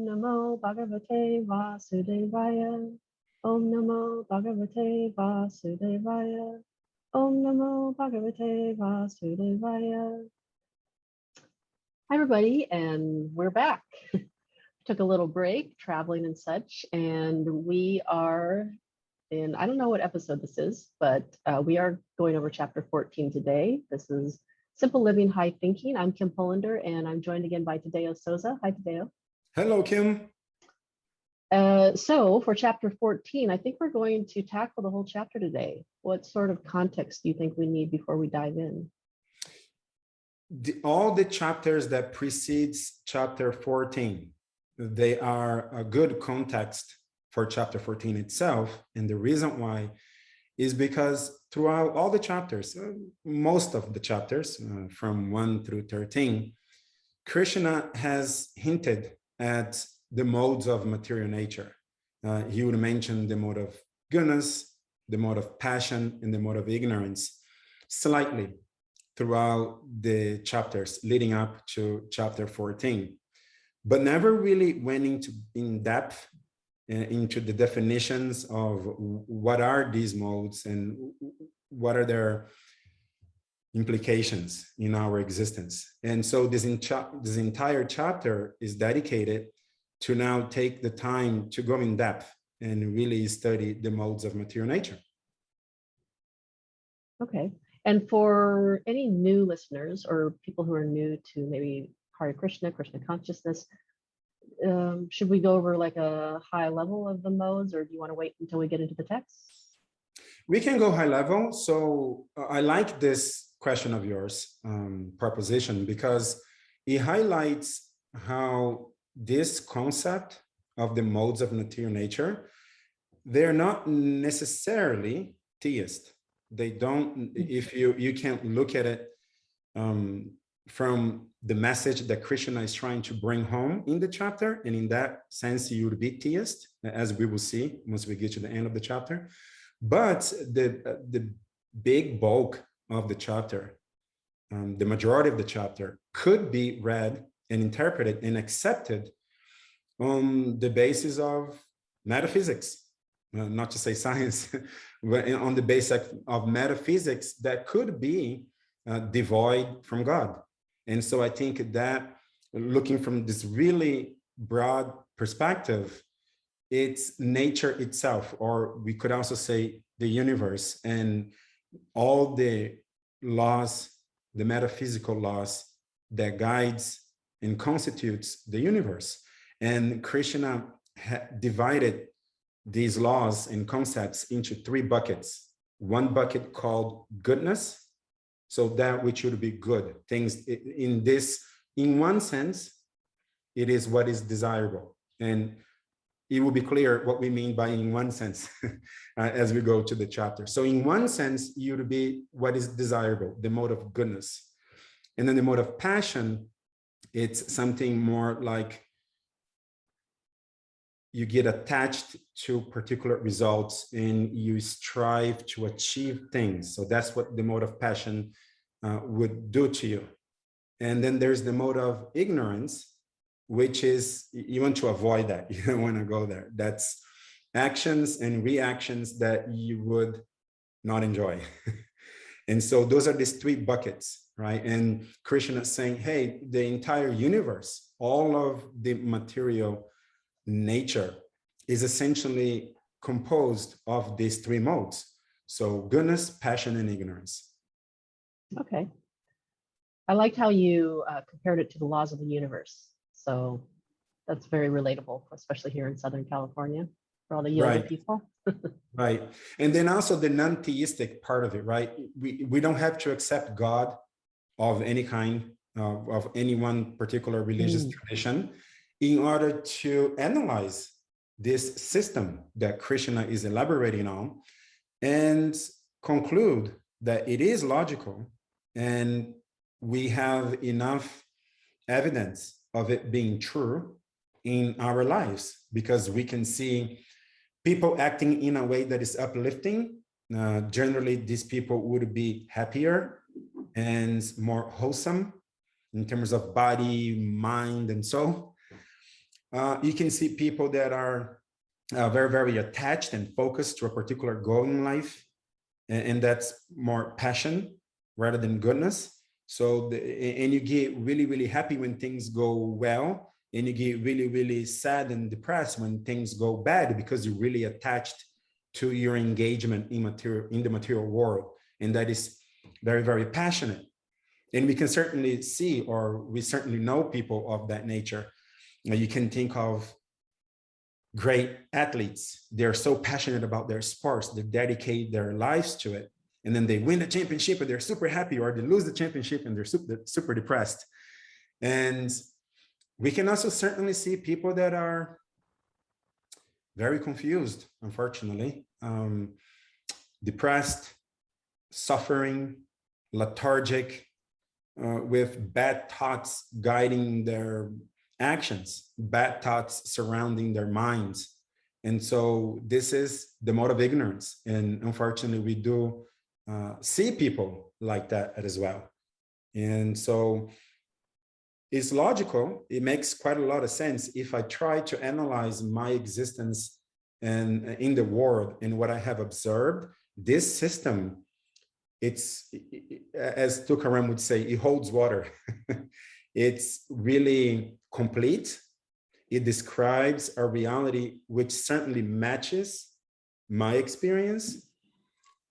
Namo Bhagavate Vasudevaya. Om Namo Bhagavate Vasudevaya. Om Namo Bhagavate Vasudevaya. Hi, everybody, and we're back. Took a little break, traveling and such, and we are in, I don't know what episode this is, but we are going over chapter 14 today. This is Simple Living, High Thinking. I'm Kim Polander, and I'm joined again by Tadeo Souza. Hi, Tadeo. Hello, Kim. So for chapter 14, I think we're going to tackle the whole chapter today. What sort of context do you think we need before we dive in? All the chapters that precedes chapter 14, they are a good context for chapter 14 itself. And the reason why is because throughout all the chapters, most of the chapters from 1 through 13, Krishna has hinted at the modes of material nature. He would mention the mode of Gunas, the mode of passion, and the mode of ignorance slightly throughout the chapters leading up to chapter 14, but never really went into in depth into the definitions of what are these modes and what are their implications in our existence. And so this entire chapter is dedicated to now take the time to go in depth and really study the modes of material nature. Okay. And for any new listeners or people who are new to maybe Hare Krishna, Krishna consciousness, should we go over like a high level of the modes, or do you want to wait until we get into the text? We can go high level. So I like this question of yours, proposition, because it highlights how this concept of the modes of material nature, they're not necessarily theist. They don't, if you can't look at it from the message that Krishna is trying to bring home in the chapter, and in that sense, you would be theist, as we will see once we get to the end of the chapter. But the big bulk of the chapter, the majority of the chapter, could be read and interpreted and accepted on the basis of metaphysics, not to say science, but on the basis of metaphysics that could be devoid from God. And so I think that looking from this really broad perspective, it's nature itself, or we could also say the universe and all the laws, the metaphysical laws that guides and constitutes the universe. And Krishna divided these laws and concepts into 3 buckets. One bucket called goodness, so that which should be good things in this, in one sense, it is what is desirable. And it will be clear what we mean by in one sense as we go to the chapter. So in one sense, you would be what is desirable, the mode of goodness. And then the mode of passion, it's something more like you get attached to particular results and you strive to achieve things. So that's what the mode of passion would do to you. And then there's the mode of ignorance, which is, you want to avoid that. You don't want to go there. That's actions and reactions that you would not enjoy. And so those are these 3 buckets, right? And Krishna is saying, hey, the entire universe, all of the material nature is essentially composed of these 3 modes. So goodness, passion, and ignorance. Okay. I liked how you compared it to the laws of the universe. So that's very relatable, especially here in Southern California for all the yoga people. Right. And then also the non-theistic part of it, right? We don't have to accept God of any kind, of any one particular religious tradition, in order to analyze this system that Krishna is elaborating on and conclude that it is logical, and we have enough evidence of it being true in our lives, because we can see people acting in a way that is uplifting. Generally, these people would be happier and more wholesome in terms of body, mind, and soul. You can see people that are very, very attached and focused to a particular goal in life. And that's more passion rather than goodness. So, and you get really, really happy when things go well, and you get really, really sad and depressed when things go bad, because you're really attached to your engagement in the material world. And that is very, very passionate. And we can certainly see, or we certainly know people of that nature. You can think of great athletes. They're so passionate about their sports, they dedicate their lives to it. And then they win the championship and they're super happy, or they lose the championship and they're super depressed. And we can also certainly see people that are very confused, unfortunately, depressed, suffering, lethargic, with bad thoughts guiding their actions, bad thoughts surrounding their minds. And so this is the mode of ignorance. And unfortunately, we do see people like that as well. And so it's logical. It makes quite a lot of sense if I try to analyze my existence and in the world and what I have observed. This system, it's, as Tukaram would say, it holds water. It's really complete. It describes a reality which certainly matches my experience.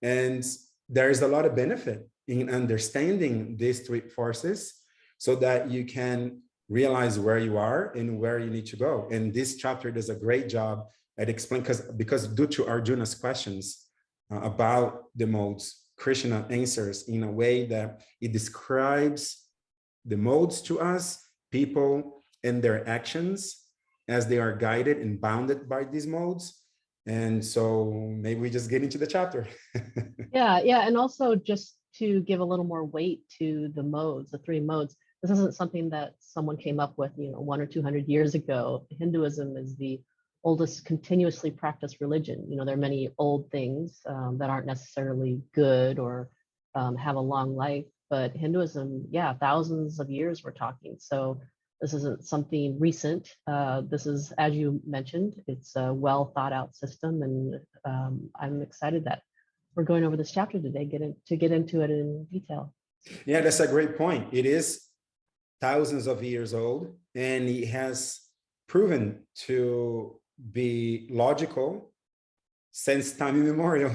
And there is a lot of benefit in understanding these three forces so that you can realize where you are and where you need to go. And this chapter does a great job at explaining, because due to Arjuna's questions about the modes, Krishna answers in a way that it describes the modes to us, people and their actions as they are guided and bounded by these modes. And so maybe we just get into the chapter. Yeah. And also just to give a little more weight to the modes, the three modes. This isn't something that someone came up with, 100 or 200 years ago. Hinduism is the oldest continuously practiced religion. There are many old things that aren't necessarily good or have a long life, but Hinduism, thousands of years we're talking. So this isn't something recent. This is, as you mentioned, it's a well thought out system, and I'm excited that we're going over this chapter today, get into it in detail. Yeah, that's a great point. It is thousands of years old, and it has proven to be logical since time immemorial.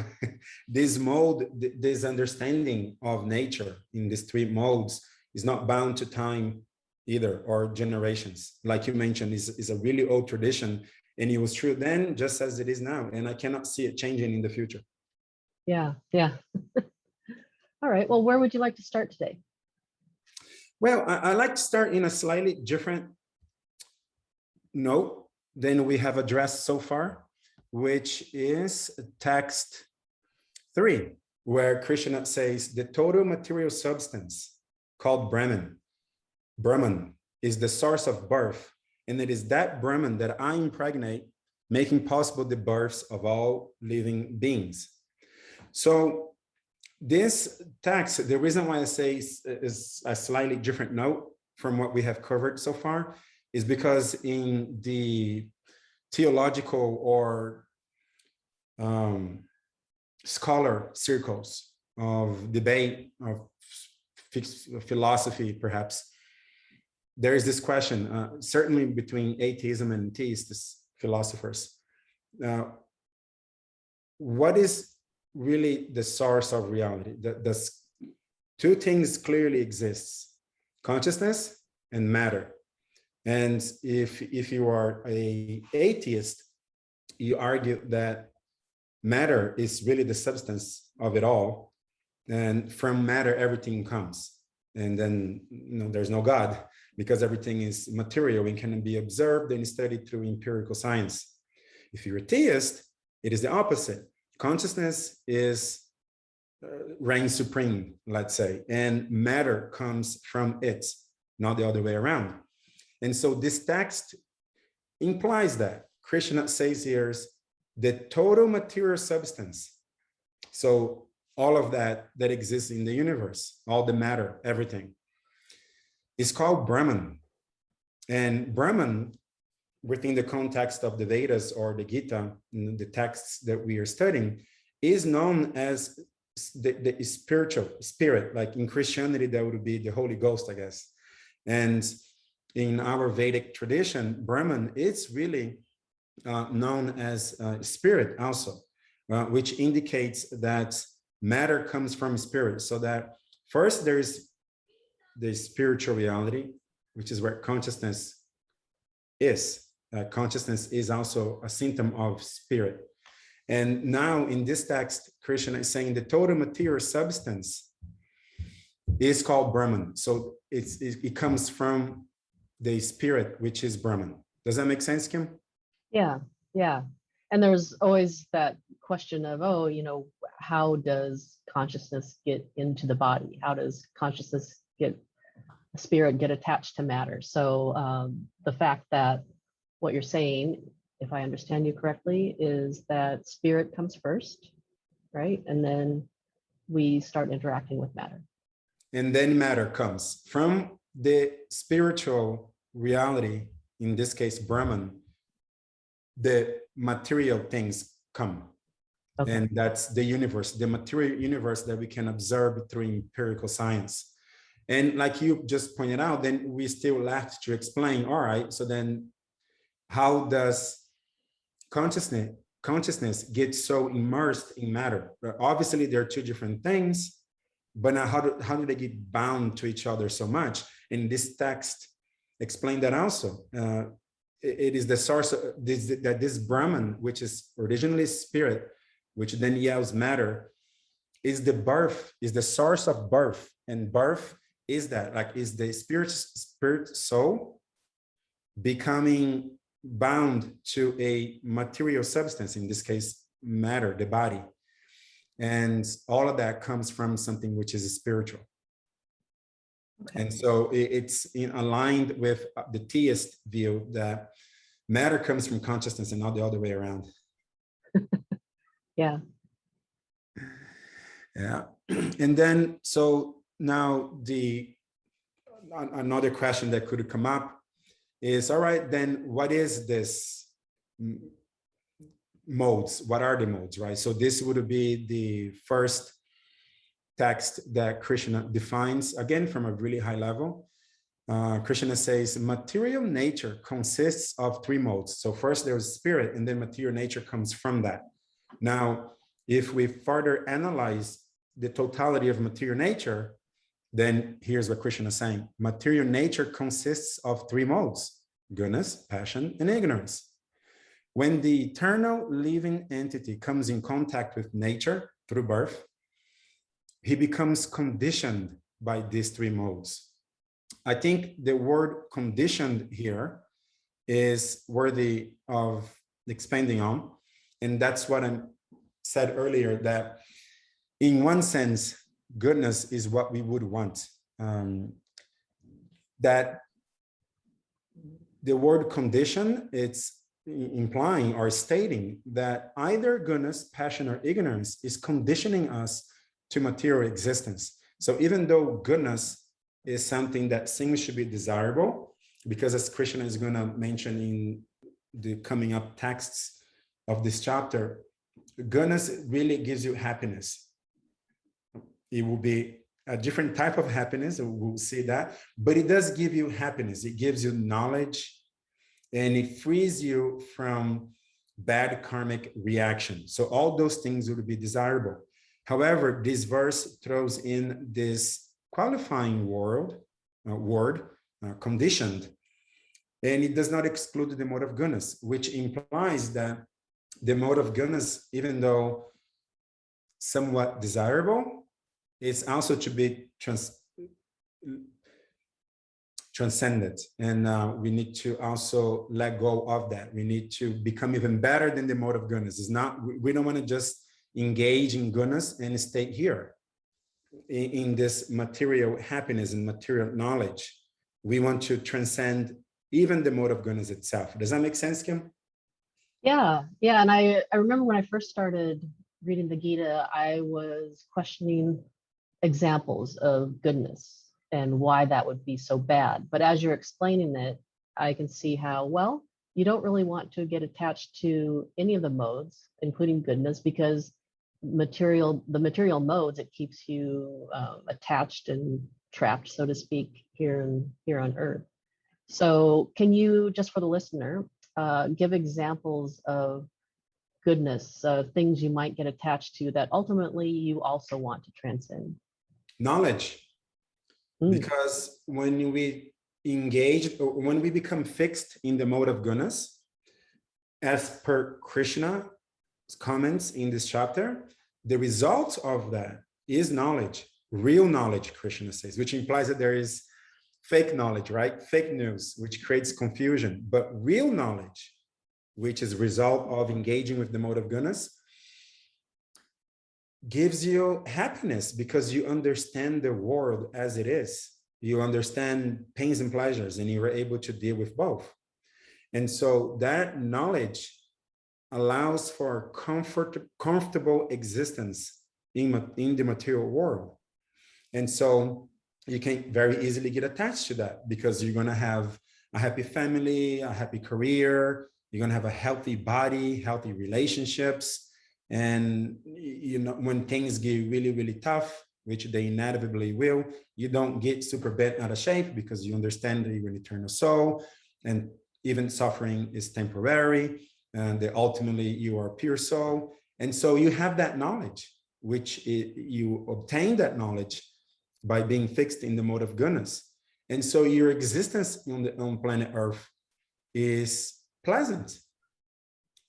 This mode, this understanding of nature in these three modes is not bound to time either, or generations. Like you mentioned, is a really old tradition, and it was true then just as it is now, and I cannot see it changing in the future. Yeah. All right, well, where would you like to start today? Well, I like to start in a slightly different note than we have addressed so far, which is text 3, where Krishna says the total material substance called Brahman is the source of birth, and it is that Brahman that I impregnate, making possible the births of all living beings. So this text, the reason why I say is a slightly different note from what we have covered so far is because in the theological or scholar circles of debate, of philosophy, perhaps, there is this question, certainly between atheism and theist philosophers. What is really the source of reality? The two things clearly exist: consciousness and matter. And if you are an atheist, you argue that matter is really the substance of it all, and from matter everything comes, and then there's no God, because everything is material and can be observed and studied through empirical science. If you're a theist, it is the opposite. Consciousness is reigns supreme, let's say, and matter comes from it, not the other way around. And so this text implies that. Krishna says here the total material substance. So all of that exists in the universe, all the matter, everything, is called Brahman. And Brahman within the context of the Vedas or the Gita, the texts that we are studying, is known as the spiritual spirit. Like in Christianity, that would be the Holy Ghost, I guess. And in our Vedic tradition, Brahman is really known as spirit also, which indicates that matter comes from spirit. So that first there is the spiritual reality, which is where consciousness is. Consciousness is also a symptom of spirit. And now in this text, Krishna is saying the total material substance is called Brahman. So it comes from the spirit, which is Brahman. Does that make sense, Kim? Yeah, yeah. And there's always that question of, oh, you know, how does consciousness get into the body? How does consciousness spirit get attached to matter? So the fact that what you're saying, if I understand you correctly, is that spirit comes first, right? And then we start interacting with matter. And then matter comes from the spiritual reality, in this case, Brahman, the material things come. Okay. And that's the universe, the material universe that we can observe through empirical science. And like you just pointed out, then we still left to explain, all right, so then how does consciousness get so immersed in matter? Obviously, there are two different things, but now how do they get bound to each other so much? And this text explained that also. It is the source of this Brahman, which is originally spirit, which then yields matter, is the birth, is the source of birth. And birth is that, like, is the spirit soul becoming bound to a material substance, in this case, matter, the body. And all of that comes from something which is spiritual. Okay. And so it's aligned with the theist view that matter comes from consciousness and not the other way around. Yeah. Yeah. And then, so now another question that could come up is, all right, then what is this modes? What are the modes, right? So this would be the first text that Krishna defines, again, from a really high level. Krishna says, material nature consists of three modes. So first there's spirit, and then material nature comes from that. Now, if we further analyze the totality of material nature, then here's what Krishna is saying. Material nature consists of three modes: Gunas, passion, and ignorance. When the eternal living entity comes in contact with nature through birth, he becomes conditioned by these three modes. I think the word conditioned here is worthy of expanding on. And that's what I said earlier, that in one sense, goodness is what we would want. That the word condition, it's implying or stating that either goodness, passion, or ignorance is conditioning us to material existence. So even though goodness is something that seems to be desirable, because as Krishna is going to mention in the coming up texts of this chapter, goodness really gives you happiness. It will be a different type of happiness, and we'll see that, but it does give you happiness. It gives you knowledge, and it frees you from bad karmic reaction. So all those things would be desirable. However, this verse throws in this qualifying word, conditioned, and it does not exclude the mode of goodness, which implies that the mode of goodness, even though somewhat desirable, is also to be transcended. And we need to also let go of that. We need to become even better than the mode of goodness. It's not, we don't want to just engage in goodness and stay here in this material happiness and material knowledge. We want to transcend even the mode of goodness itself. Does that make sense, Kim? Yeah. And I remember when I first started reading the Gita, I was questioning examples of goodness and why that would be so bad. But as you're explaining it, I can see how, well, you don't really want to get attached to any of the modes, including goodness, because the material modes, it keeps you attached and trapped, so to speak, here on Earth. So can you, just for the listener, give examples of goodness, things you might get attached to that ultimately you also want to transcend? Knowledge. Mm. Because when we engage, or when we become fixed in the mode of Gunas, as per Krishna's comments in this chapter, the result of that is knowledge, real knowledge, Krishna says, which implies that there is fake knowledge, right? Fake news, which creates confusion, but real knowledge, which is a result of engaging with the mode of Gunas, gives you happiness because you understand the world as it is. You understand pains and pleasures, and you are able to deal with both. And so that knowledge allows for comfortable existence in the material world. And so you can very easily get attached to that because you're going to have a happy family, a happy career, you're going to have a healthy body, healthy relationships. And when things get really, really tough, which they inevitably will, you don't get super bent out of shape because you understand that you're an eternal soul, and even suffering is temporary, and that ultimately you are pure soul. And so you have that knowledge, which you obtain that knowledge by being fixed in the mode of Gunas. And so your existence on planet Earth is pleasant.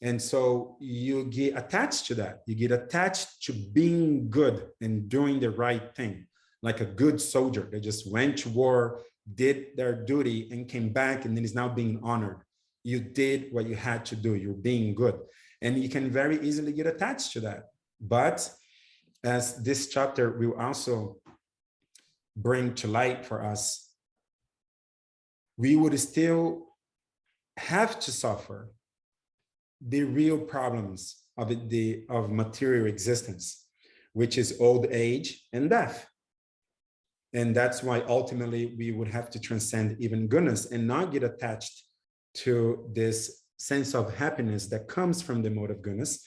And so you get attached to that. You get attached to being good and doing the right thing, like a good soldier that just went to war, did their duty, and came back, and then is now being honored. You did what you had to do. You're being good. And you can very easily get attached to that. But as this chapter will also bring to light for us, we would still have to suffer the real problems of material existence, which is old age and death. And that's why ultimately we would have to transcend even Gunas and not get attached to this sense of happiness that comes from the mode of Gunas,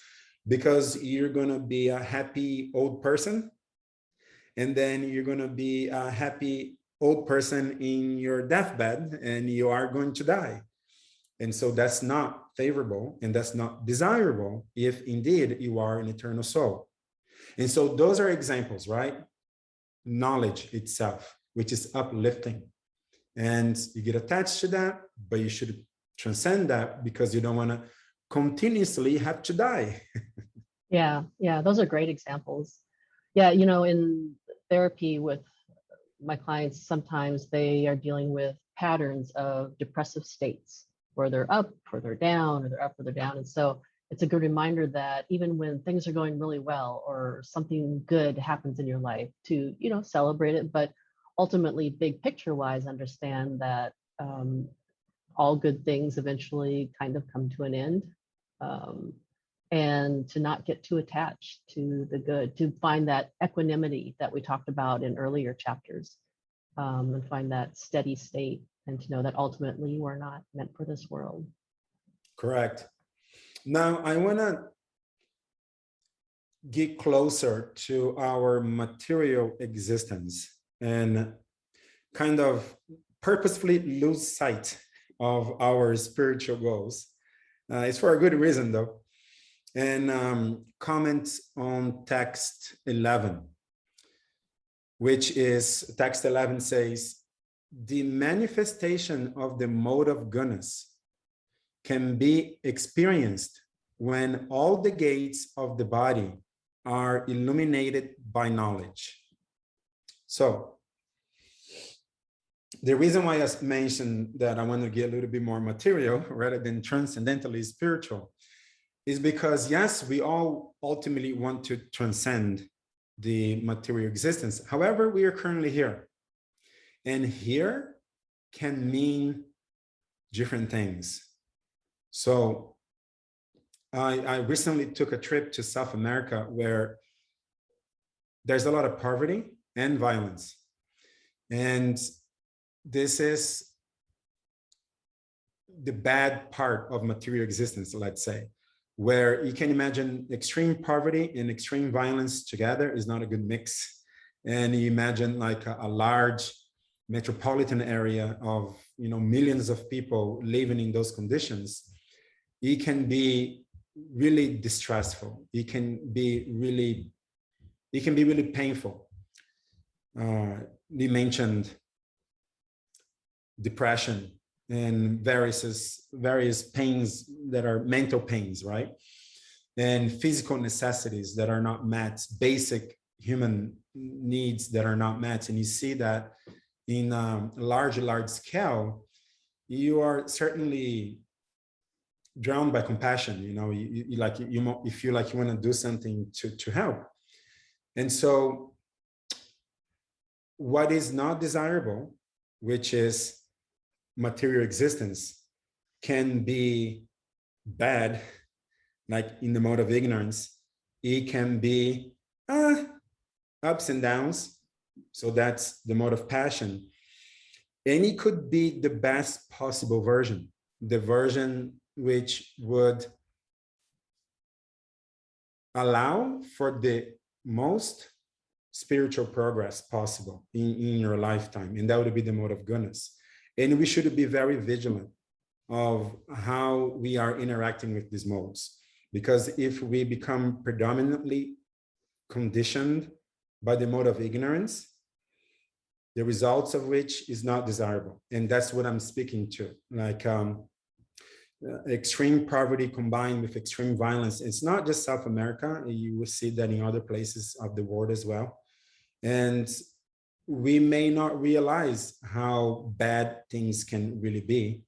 because you're going to be a happy old person, and then you're going to be a happy old person in your deathbed, and you are going to die. And so that's not favorable, and that's not desirable if indeed you are an eternal soul. And so those are examples, right? Knowledge itself, which is uplifting. And you get attached to that, but you should transcend that because you don't want to continuously have to die. Yeah, those are great examples. Yeah, in therapy with my clients, sometimes they are dealing with patterns of depressive states where they're up or they're down, or they're up or they're down. And so it's a good reminder that even when things are going really well or something good happens in your life, to, celebrate it, but ultimately, big picture wise, understand that all good things eventually kind of come to an end. And to not get too attached to the good, to find that equanimity that we talked about in earlier chapters, and find that steady state, and to know that ultimately we're not meant for this world. Correct. Now, I want to get closer to our material existence and kind of purposefully lose sight of our spiritual goals. It's for a good reason, though. And comment on text 11, which is, text 11 says, the manifestation of the mode of Gunas can be experienced when all the gates of the body are illuminated by knowledge. So the reason why I mentioned that I want to get a little bit more material rather than transcendentally spiritual is because, yes, we all ultimately want to transcend the material existence. However, we are currently here. And here can mean different things. So I recently took a trip to South America where there's a lot of poverty and violence. And this is the bad part of material existence, let's say, where you can imagine extreme poverty and extreme violence together is not a good mix. And you imagine like a large metropolitan area of, you know, millions of people living in those conditions, it can be really distressful. It can be really painful. You mentioned depression and various pains that are mental pains, right? And physical necessities that are not met, basic human needs that are not met. And you see that in a large scale, you are certainly drowned by compassion. You know, you feel like you want to do something to help. And so what is not desirable, which is material existence, can be bad, like in the mode of ignorance. It can be ups and downs. So that's the mode of passion. And it could be the best possible version, the version which would allow for the most spiritual progress possible in your lifetime. And that would be the mode of Gunas. And we should be very vigilant of how we are interacting with these modes. Because if we become predominantly conditioned by the mode of ignorance, the results of which is not desirable. And that's what I'm speaking to. Like extreme poverty combined with extreme violence. It's not just South America. You will see that in other places of the world as well. And we may not realize how bad things can really be.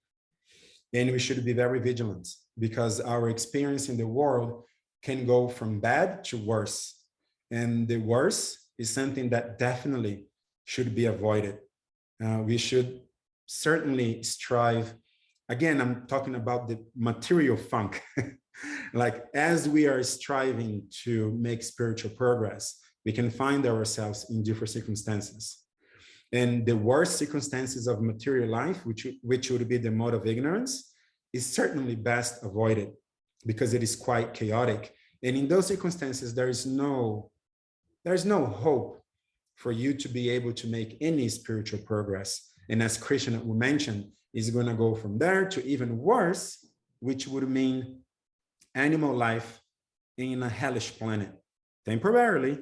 And we should be very vigilant because our experience in the world can go from bad to worse. And the worse is something that definitely should be avoided. We should certainly strive. Again, I'm talking about the material funk. Like as we are striving to make spiritual progress, we can find ourselves in different circumstances. And the worst circumstances of material life, which would be the mode of ignorance, is certainly best avoided because it is quite chaotic. And in those circumstances, there's no hope for you to be able to make any spiritual progress. And as Krishna mentioned, is going to go from there to even worse, which would mean animal life in a hellish planet, temporarily,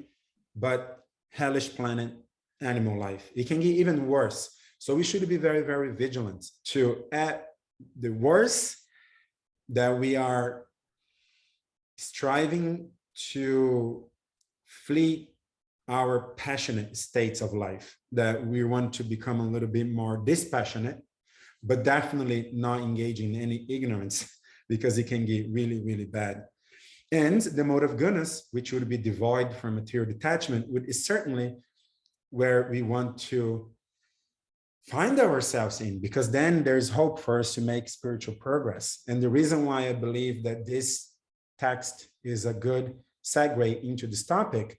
but hellish planet, animal life. It can get even worse. So we should be very, very vigilant to at the worst that we are striving to flee our passionate states of life, that we want to become a little bit more dispassionate, but definitely not engaging in any ignorance because it can get really, really bad. And the mode of Gunas, which would be devoid from material detachment, is certainly where we want to find ourselves in, because then there's hope for us to make spiritual progress. And the reason why I believe that this text is a good segue into this topic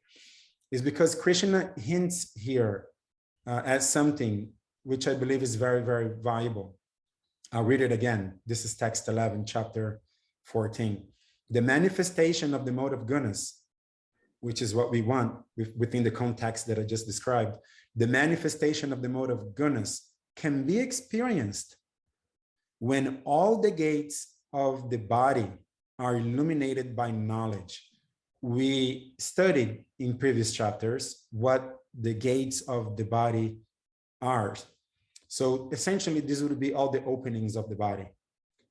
is because Krishna hints here at something which I believe is very, very valuable. I'll read it again. This is text 11, chapter 14. The manifestation of the mode of Gunas, which is what we want within the context that I just described, the manifestation of the mode of Gunas can be experienced when all the gates of the body are illuminated by knowledge. We studied in previous chapters what the gates of the body are. So essentially, this would be all the openings of the body.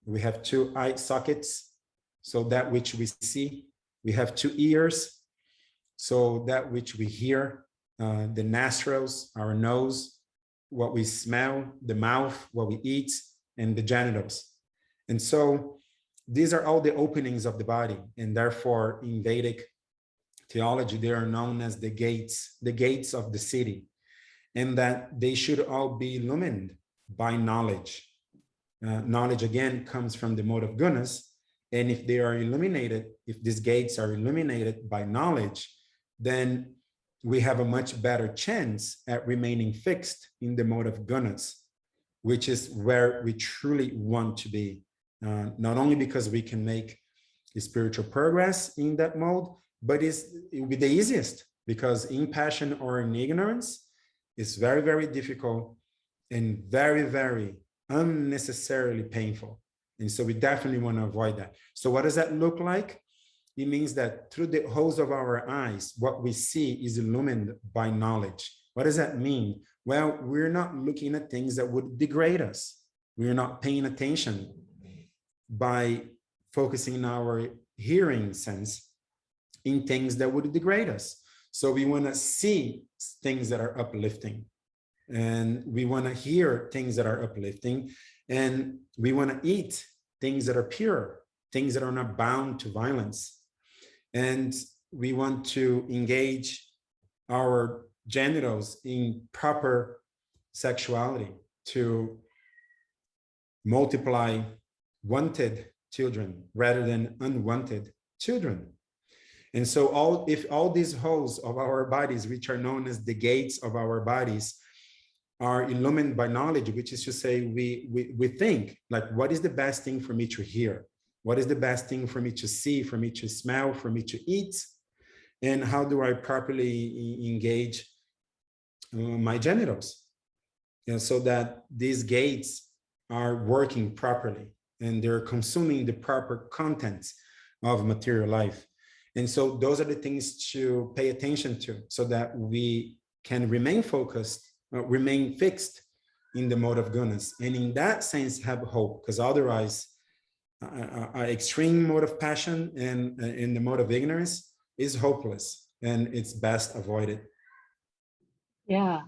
We have 2 eye sockets, so that which we see. We have 2 ears, so that which we hear, the nostrils, our nose, what we smell, the mouth, what we eat, and the genitals. And so these are all the openings of the body. And therefore, in Vedic theology, they are known as the gates of the city, and that they should all be illumined by knowledge. Knowledge, again, comes from the mode of Gunas. And if they are illuminated, if these gates are illuminated by knowledge, then we have a much better chance at remaining fixed in the mode of Gunas. which is where we truly want to be. Not only because we can make spiritual progress in that mode, but it will be the easiest, because in passion or in ignorance is very, very difficult and very, very unnecessarily painful. And so we definitely want to avoid that. So what does that look like? It means that through the holes of our eyes, what we see is illumined by knowledge. What does that mean? Well, we're not looking at things that would degrade us. We're not paying attention by focusing our hearing sense in things that would degrade us. So we want to see things that are uplifting, and we want to hear things that are uplifting, and we want to eat things that are pure, things that are not bound to violence. And we want to engage our genitals in proper sexuality to multiply wanted children rather than unwanted children. And so if all these holes of our bodies, which are known as the gates of our bodies, are illumined by knowledge, which is to say we think, like, what is the best thing for me to hear? What is the best thing for me to see, for me to smell, for me to eat? And how do I properly engage my genitals? So that these gates are working properly and they're consuming the proper contents of material life. And so those are the things to pay attention to, so that we can remain focused, remain fixed in the mode of Gunas. And in that sense, have hope, because otherwise, an extreme mode of passion and in the mode of ignorance is hopeless, and it's best avoided. Yeah,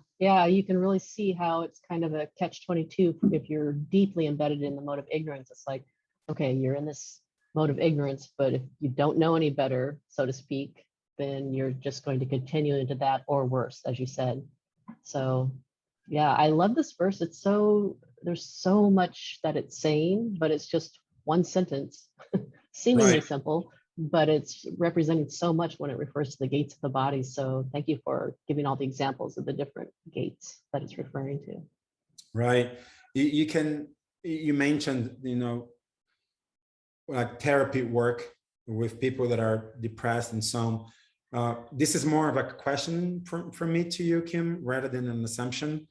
you can really see how it's kind of a catch-22 if you're deeply embedded in the mode of ignorance. It's like, okay, you're in this mode of ignorance, but if you don't know any better, so to speak, then you're just going to continue into that, or worse, as you said. So yeah, I love this verse. There's so much that it's saying, but it's just one sentence, seemingly Right. simple, but it's representing so much when it refers to the gates of the body. So thank you for giving all the examples of the different gates that it's referring to. Right. You mentioned, like therapy work with people that are depressed and so on. This is more of a question from me to you, Kim, rather than an assumption.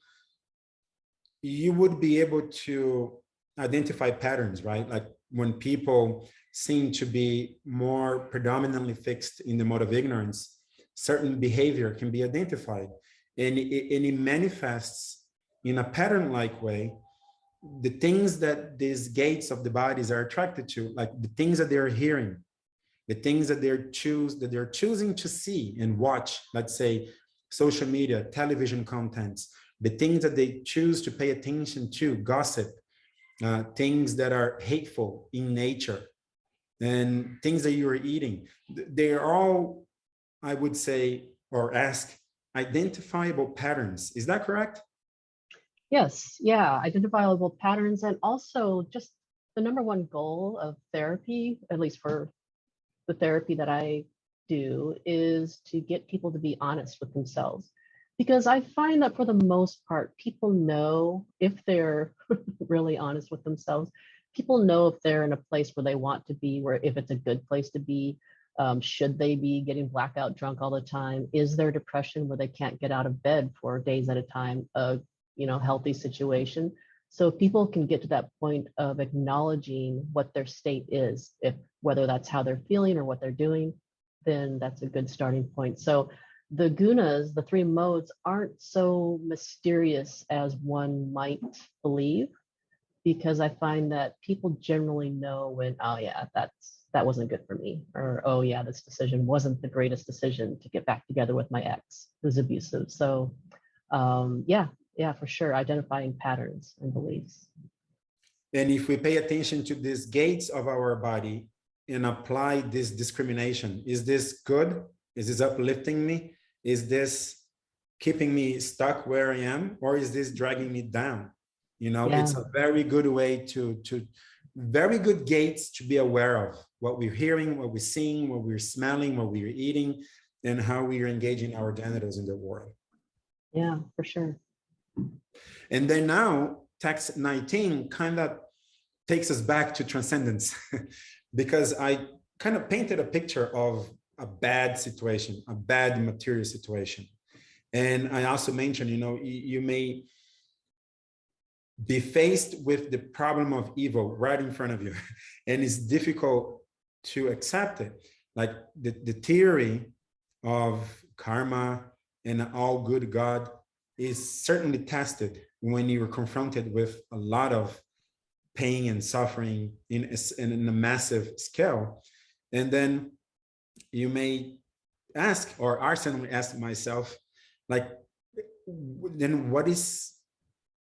You would be able to identify patterns, right? Like when people seem to be more predominantly fixed in the mode of ignorance, certain behavior can be identified, and it manifests in a pattern-like way. The things that these gates of the bodies are attracted to, like the things that they're hearing, the things that they're choosing to see and watch, let's say social media, television contents, the things that they choose to pay attention to, gossip, things that are hateful in nature, and things that you are eating. They are all, I would say, or ask, identifiable patterns. Is that correct? Yes, yeah, identifiable patterns, and also just the number one goal of therapy, at least for the therapy that I do, is to get people to be honest with themselves. Because I find that for the most part, people know if they're really honest with themselves. People know if they're in a place where they want to be, where if it's a good place to be. Should they be getting blackout drunk all the time? Is there depression where they can't get out of bed for days at a time? Healthy situation. So if people can get to that point of acknowledging what their state is, whether that's how they're feeling or what they're doing, then that's a good starting point. So the gunas, the three modes, aren't so mysterious as one might believe, because I find that people generally know when, oh yeah, that wasn't good for me, or oh yeah, this decision wasn't the greatest decision to get back together with my ex who's abusive. So yeah, for sure, identifying patterns and beliefs. And if we pay attention to these gates of our body and apply this discrimination, is this good? Is this uplifting me? Is this keeping me stuck where I am? Or is this dragging me down? It's a very good way very good gates to be aware of what we're hearing, what we're seeing, what we're smelling, what we're eating, and how we are engaging our genitals in the world. Yeah, for sure. And then now text 19 kind of takes us back to transcendence because I kind of painted a picture of a bad situation, a bad material situation. And I also mentioned, you may be faced with the problem of evil right in front of you, and it's difficult to accept it. Like the theory of karma and an all good God is certainly tested when you're confronted with a lot of pain and suffering in a massive scale. And then you may ask, or I certainly ask myself, like, then what is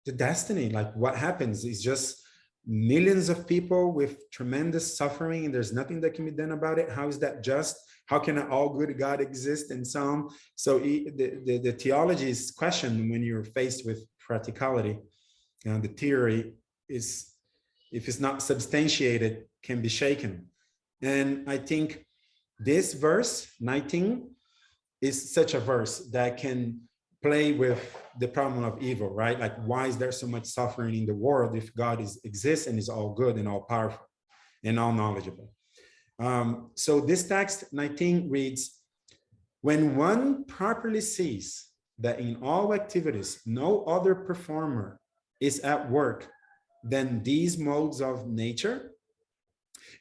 the destiny? Like, what happens? It's just millions of people with tremendous suffering and there's nothing that can be done about it. How is that just? How can an all good God exist and so on? So the theology is questioned when you're faced with practicality. And the theory is, if it's not substantiated, can be shaken. And I think this verse 19 is such a verse that can play with the problem of evil, right? Like, why is there so much suffering in the world if God exists and is all good and all powerful and all knowledgeable? So this text 19 reads, when one properly sees that in all activities, no other performer is at work than these modes of nature,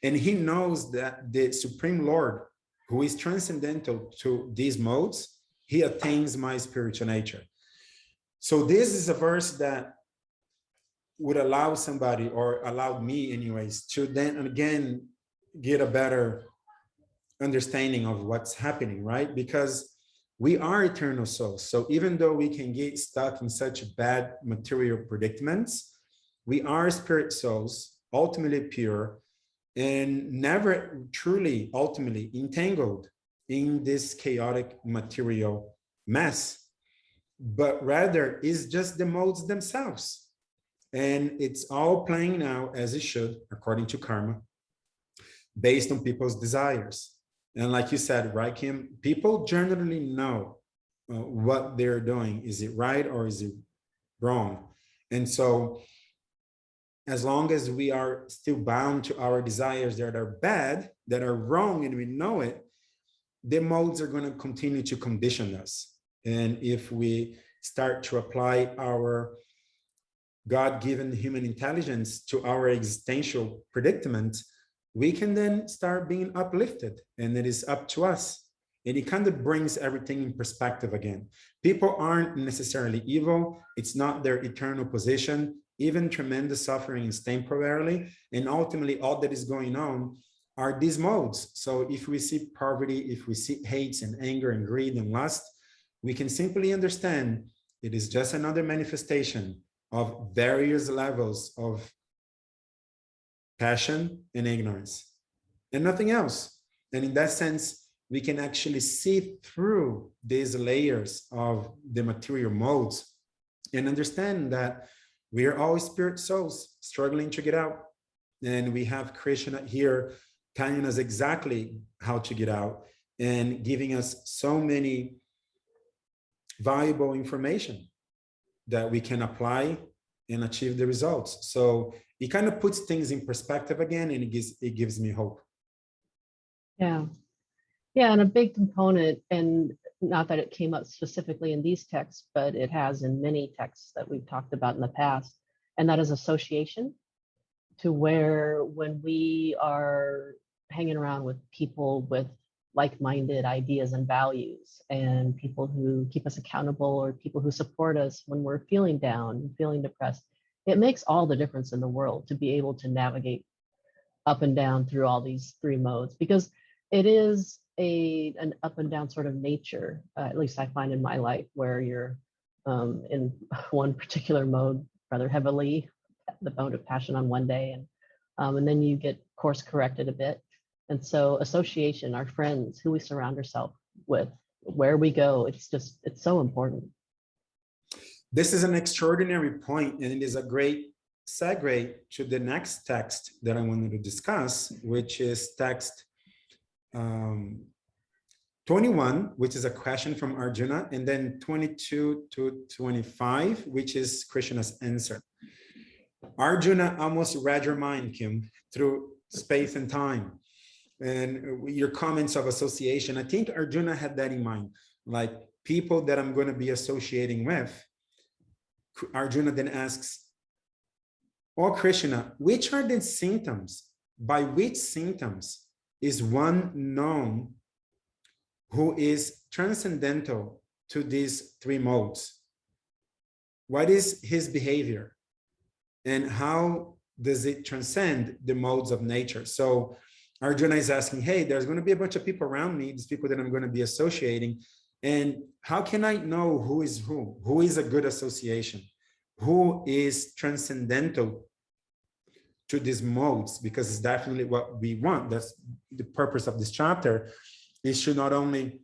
and he knows that the Supreme Lord, who is transcendental to these modes, he attains my spiritual nature. So this is a verse that would allow somebody, or allowed me anyways, to then again get a better understanding of what's happening, right? Because we are eternal souls. So even though we can get stuck in such bad material predicaments, we are spirit souls, ultimately pure, and never truly, ultimately entangled in this chaotic material mess, but rather is just the modes themselves. And it's all playing now as it should, according to karma, based on people's desires. And like you said, right, Kim, people generally know what they're doing. Is it right or is it wrong? And so as long as we are still bound to our desires that are bad, that are wrong, and we know it, the modes are going to continue to condition us. And if we start to apply our God-given human intelligence to our existential predicament, we can then start being uplifted, and it is up to us. And it kind of brings everything in perspective again. People aren't necessarily evil. It's not their eternal position. Even tremendous suffering is temporarily. And ultimately, all that is going on are these modes. So if we see poverty, if we see hates and anger and greed and lust, we can simply understand it is just another manifestation of various levels of passion and ignorance, and nothing else. And in that sense, we can actually see through these layers of the material modes and understand that we are all spirit souls struggling to get out. And we have Krishna here telling us exactly how to get out and giving us so many valuable information that we can apply and achieve the results. So it kind of puts things in perspective again, and it gives me hope. Yeah. Yeah, and a big component, and not that it came up specifically in these texts, but it has in many texts that we've talked about in the past, and that is association, to where when we are hanging around with people with like-minded ideas and values, and people who keep us accountable, or people who support us when we're feeling down, feeling depressed, it makes all the difference in the world to be able to navigate up and down through all these three modes, because it is an up and down sort of nature, at least I find in my life, where you're in one particular mode rather heavily, the mode of passion on one day, and then you get course corrected a bit. And so association, our friends, who we surround ourselves with, where we go, it's so important. This is an extraordinary point, and it is a great segue to the next text that I wanted to discuss, which is text 21, which is a question from Arjuna, and then 22 to 25, which is Krishna's answer. Arjuna almost read your mind, Kim, through space and time. And your comments of association, I think Arjuna had that in mind, like people that I'm going to be associating with. Arjuna then asks, "Oh Krishna, which are the symptoms? By which symptoms is one known who is transcendental to these three modes? What is his behavior? And how does it transcend the modes of nature?" So Arjuna is asking, hey, there's going to be a bunch of people around me, these people that I'm going to be associating. And how can I know who is who? Who is a good association? Who is transcendental to these modes? Because it's definitely what we want. That's the purpose of this chapter, is to not only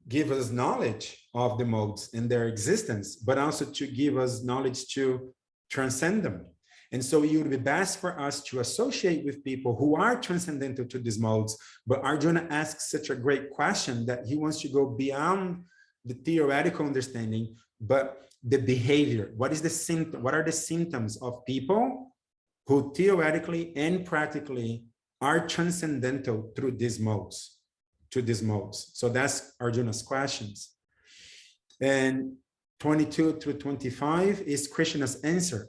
give us knowledge of the modes and their existence, but also to give us knowledge to transcend them. And so it would be best for us to associate with people who are transcendental to these modes. But Arjuna asks such a great question that he wants to go beyond the theoretical understanding, but the behavior. What is the symptom? What are the symptoms of people who theoretically and practically are transcendental through these modes, to these modes? So that's Arjuna's questions. And 22 through 25 is Krishna's answer,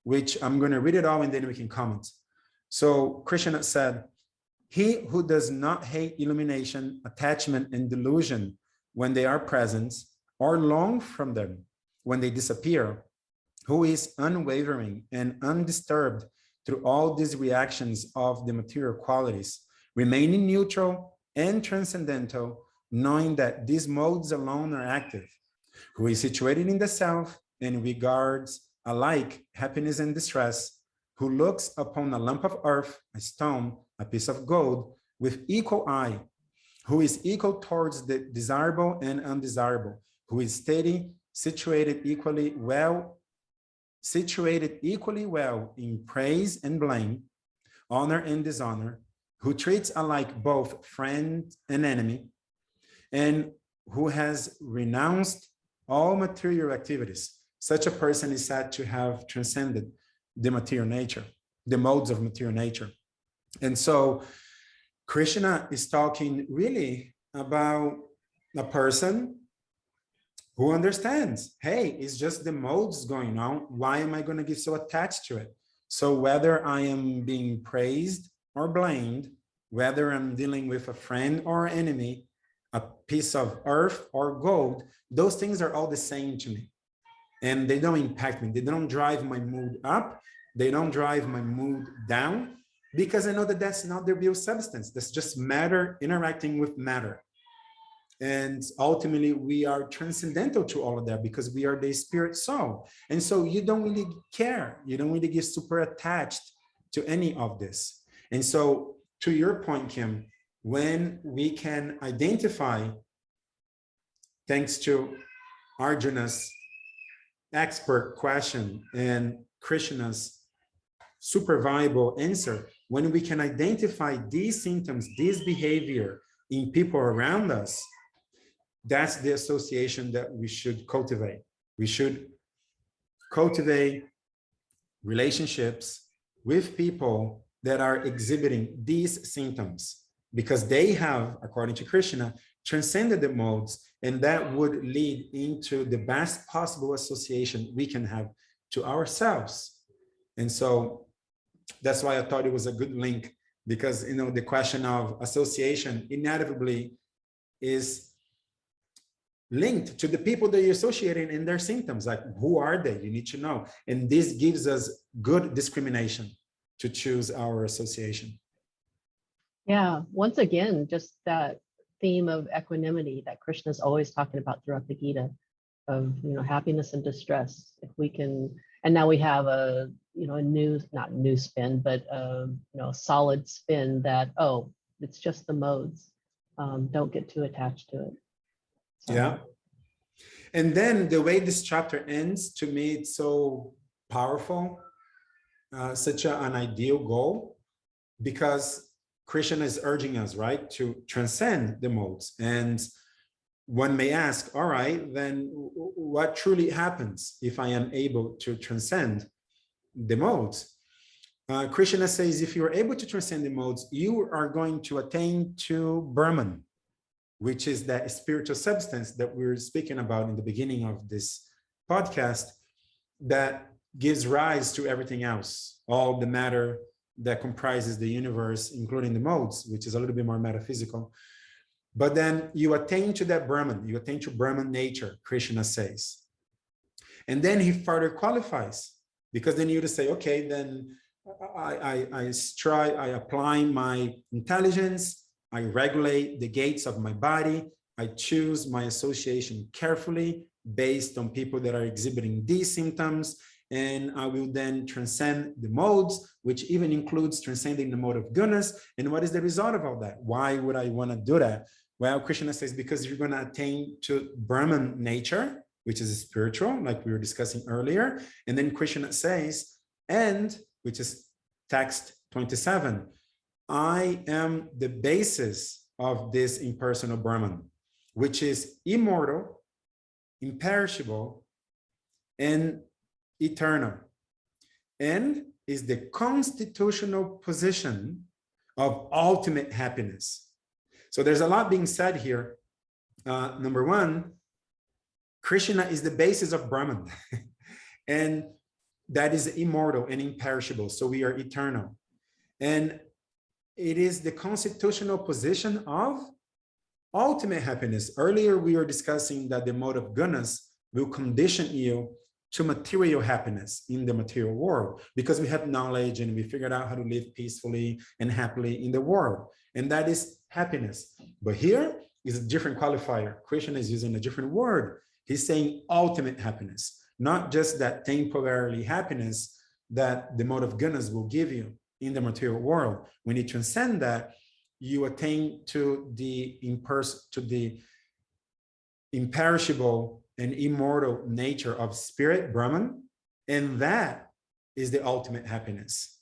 which I'm going to read it all and then we can comment. So Krishna said, "He who does not hate illumination, attachment, and delusion when they are present, or long from them when they disappear, who is unwavering and undisturbed through all these reactions of the material qualities, remaining neutral and transcendental, knowing that these modes alone are active, who is situated in the self and regards alike happiness and distress, who looks upon a lump of earth, a stone, a piece of gold with equal eye, who is equal towards the desirable and undesirable, who is steady, situated equally well in praise and blame, honor and dishonor, who treats alike both friend and enemy, and who has renounced all material activities. Such a person is said to have transcended the material nature, the modes of material nature." And so Krishna is talking really about a person who understands, hey, it's just the modes going on. Why am I going to get so attached to it? So whether I am being praised or blamed, whether I'm dealing with a friend or enemy, a piece of earth or gold, those things are all the same to me. And they don't impact me. They don't drive my mood up. They don't drive my mood down, because I know that that's not the real substance. That's just matter interacting with matter. And ultimately, we are transcendental to all of that because we are the spirit soul. And so you don't really care. You don't really get super attached to any of this. And so to your point, Kim, when we can identify, thanks to Arjuna's expert question and Krishna's super viable answer, when we can identify these symptoms, this behavior in people around us, that's the association that we should cultivate. We should cultivate relationships with people that are exhibiting these symptoms, because they have, according to Krishna, transcended the modes, and that would lead into the best possible association we can have to ourselves. And so that's why I thought it was a good link, because the question of association inevitably is linked to the people that you're associating in their symptoms. Like, who are they? You need to know. And this gives us good discrimination to choose our association. Yeah, once again, just that theme of equanimity that Krishna is always talking about throughout the Gita, of happiness and distress. If we can, and now we have a not new spin, but solid spin that, oh, it's just the modes. Don't get too attached to it. So. Yeah. And then the way this chapter ends, to me, it's so powerful, such an ideal goal, because Krishna is urging us, right, to transcend the modes. And one may ask, all right, then what truly happens if I am able to transcend? the modes. Krishna says, if you are able to transcend the modes, you are going to attain to Brahman, which is that spiritual substance that we were speaking about in the beginning of this podcast, that gives rise to everything else, all the matter that comprises the universe, including the modes, which is a little bit more metaphysical. But then you attain to that Brahman, you attain to Brahman nature, Krishna says. And then he further qualifies, because then you would say, okay, then I apply my intelligence, I regulate the gates of my body, I choose my association carefully based on people that are exhibiting these symptoms, and I will then transcend the modes, which even includes transcending the mode of Gunas. And what is the result of all that? Why would I want to do that? Well, Krishna says, because you're going to attain to Brahman nature, which is spiritual, like we were discussing earlier. And then Krishna says, and, which is text 27, I am the basis of this impersonal Brahman, which is immortal, imperishable, and eternal, and is the constitutional position of ultimate happiness. So there's a lot being said here. Number one, Krishna is the basis of Brahman, and that is immortal and imperishable. So we are eternal. And it is the constitutional position of ultimate happiness. Earlier, we were discussing that the mode of Gunas will condition you to material happiness in the material world, because we have knowledge and we figured out how to live peacefully and happily in the world. And that is happiness. But here is a different qualifier. Krishna is using a different word. He's saying ultimate happiness, not just that temporary happiness that the mode of Gunas will give you in the material world. When you transcend that, you attain to the imperishable and immortal nature of spirit, Brahman, and that is the ultimate happiness.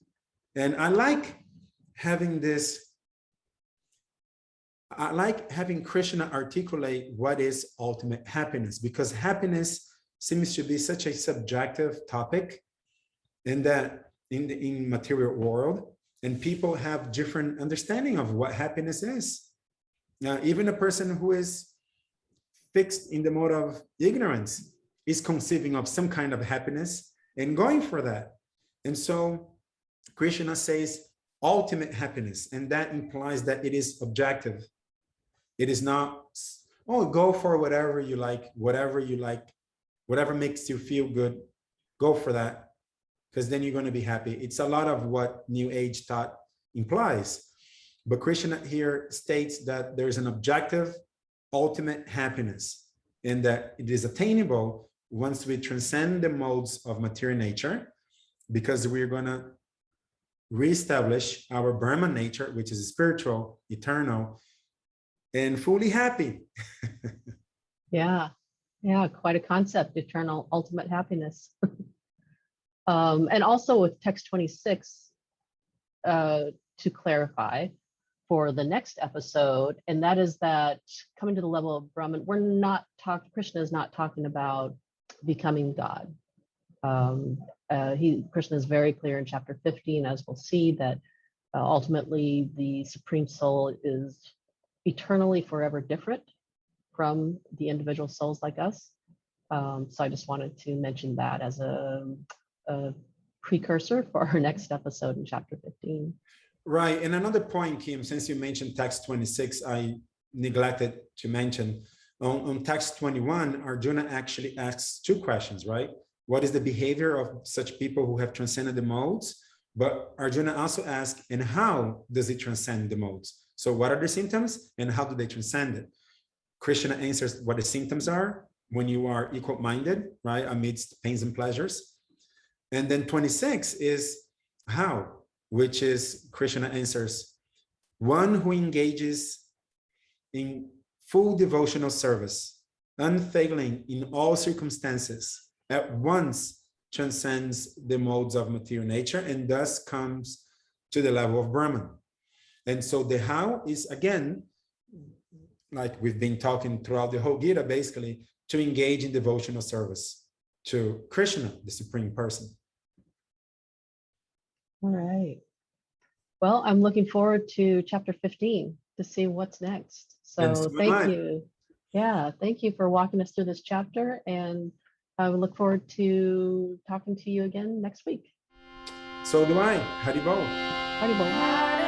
And I like having Krishna articulate what is ultimate happiness, because happiness seems to be such a subjective topic in that in material world, and people have different understanding of what happiness is. Now, even a person who is fixed in the mode of ignorance is conceiving of some kind of happiness and going for that. And so Krishna says ultimate happiness, and that implies that it is objective. It is not, oh, go for whatever you like, whatever makes you feel good, go for that, because then you're going to be happy. It's a lot of what New Age thought implies. But Krishna here states that there's an objective ultimate happiness, and that it is attainable once we transcend the modes of material nature, because we're going to reestablish our Brahman nature, which is spiritual, eternal, and fully happy. Yeah, quite a concept, eternal, ultimate happiness. And also with text 26, to clarify for the next episode, and that is that coming to the level of Brahman, Krishna is not talking about becoming God. Krishna is very clear in chapter 15, as we'll see, that ultimately the Supreme Soul is eternally forever different from the individual souls like us. So I just wanted to mention that as a precursor for our next episode in chapter 15. Right. And another point, Kim, since you mentioned text 26, I neglected to mention on text 21, Arjuna actually asks two questions, right? What is the behavior of such people who have transcended the modes? But Arjuna also asks, and how does it transcend the modes? So what are the symptoms and how do they transcend it? Krishna answers what the symptoms are when you are equal-minded, right? Amidst pains and pleasures. And then 26 is how, which is Krishna answers, one who engages in full devotional service, unfailing in all circumstances, at once transcends the modes of material nature and thus comes to the level of Brahman. And so the how is, again, like we've been talking throughout the whole Gita, basically, to engage in devotional service to Krishna, the Supreme Person. All right. Well, I'm looking forward to chapter 15 to see what's next. And So so am thank I. you. Yeah, thank you for walking us through this chapter. And I look forward to talking to you again next week. So do I. Haribol. Haribol.